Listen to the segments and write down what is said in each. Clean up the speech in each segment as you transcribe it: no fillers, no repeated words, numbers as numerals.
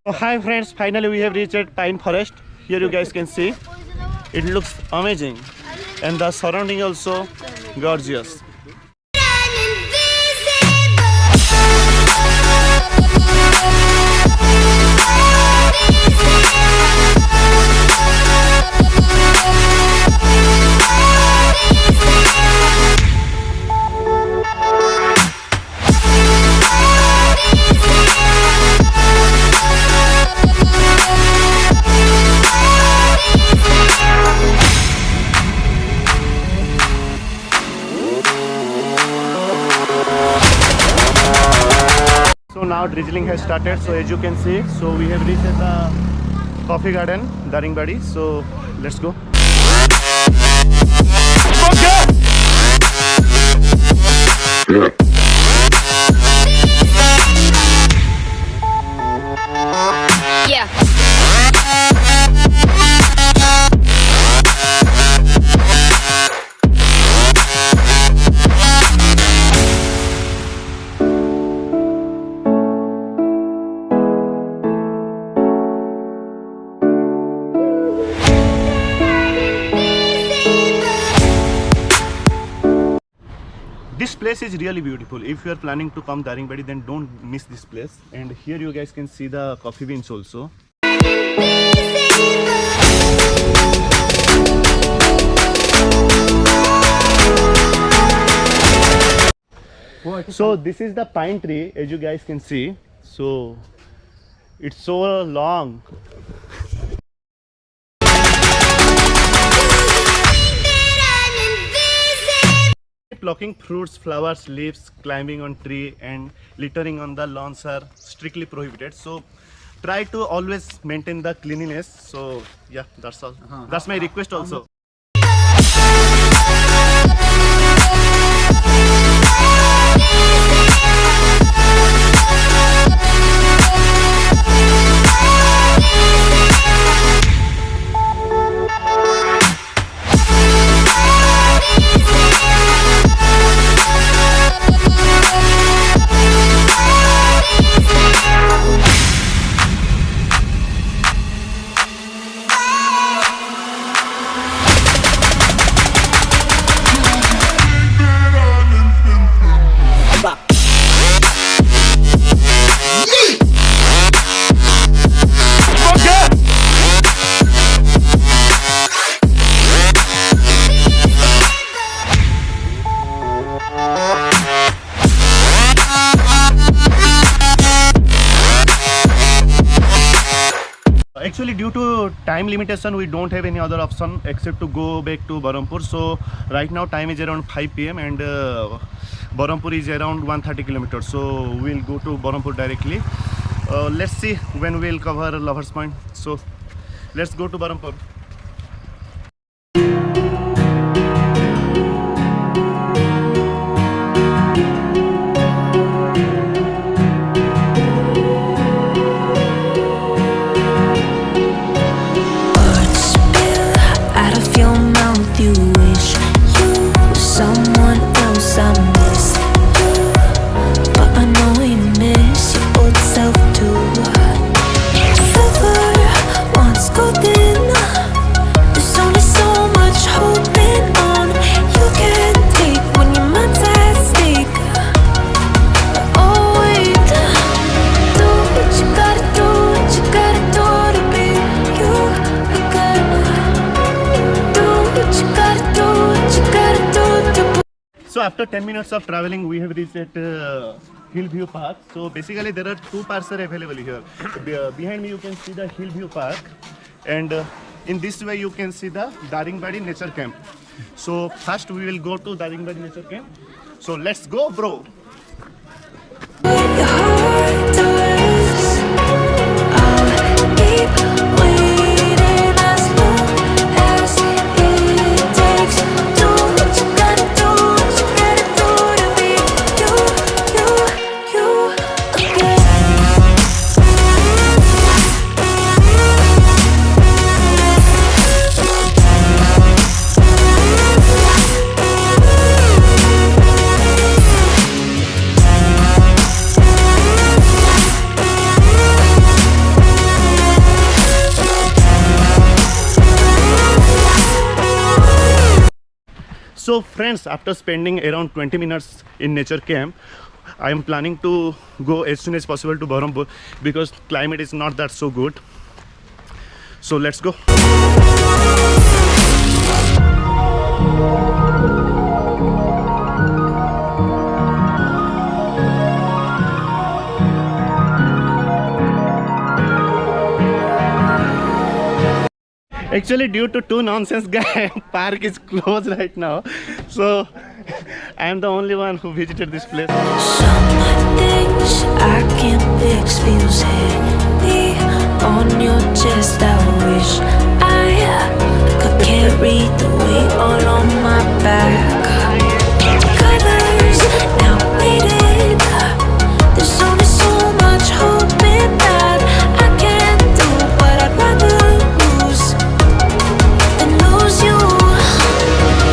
Oh, hi friends, finally we have reached pine forest. Here you guys can see it looks amazing and the surrounding also gorgeous. So now drizzling has started, so as you can see, so we have reached the coffee garden, Daringbadi. So let's go. Yeah. This place is really beautiful. If you are planning to come Daringbadi, then don't miss this place. And here you guys can see the coffee beans also. So this is the pine tree, as you guys can see. So it's so long. Plucking fruits, flowers, leaves, climbing on tree and littering on the lawns are strictly prohibited. So try to always maintain the cleanliness. So yeah, that's all. That's my request also. Actually, due to time limitation, we don't have any other option except to go back to Berhampur. So right now time is around 5 p.m. and Berhampur is around 130 kilometers. So we'll go to Berhampur directly. Let's see when we'll cover Lovers Point. So let's go to Berhampur. So after 10 minutes of traveling, we have reached at Hillview Park. So basically there are two parks are available here. Behind me you can see the Hillview Park, and in this way you can see the Daringbadi Nature Camp. So first we will go to Daringbadi Nature Camp. So let's go, bro. So friends, after spending around 20 minutes in nature camp, I am planning to go as soon as possible to Berhampur because climate is not that so good. So let's go. Actually, due to two nonsense guy, park is closed right now. So I am the only one who visited this place. Some things I can't fix feels heavy on your chest. I wish I could carry the weight all on my back. Colors now faded. There's only so much hoping that I can do, but I'd rather lose than lose you.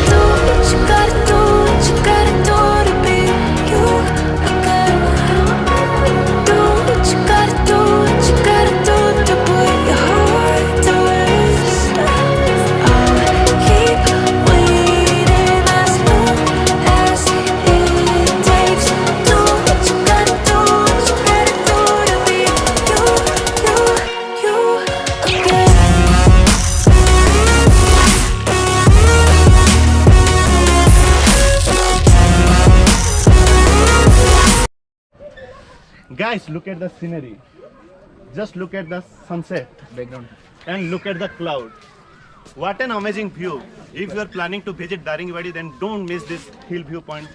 Do what you gotta do, what you gotta do to be you again. Do what you gotta do, what you gotta do to put your heart to rest. I'll keep waiting as long as it takes. Do what you gotta do, what you gotta do to be you again. Guys, look at the scenery. Just look at the sunset background. and look at the cloud. What an amazing view. If you are planning to visit Daringbadi, then don't miss this hill viewpoint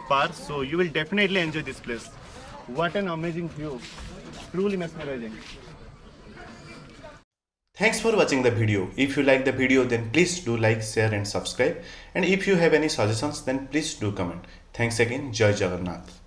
park. So you will definitely enjoy this place. What an amazing view. Truly mesmerizing. Thanks for watching the video. If you like the video, then please do like, share and subscribe. And if you have any suggestions, then please do comment. Thanks again. Jai Jagannath.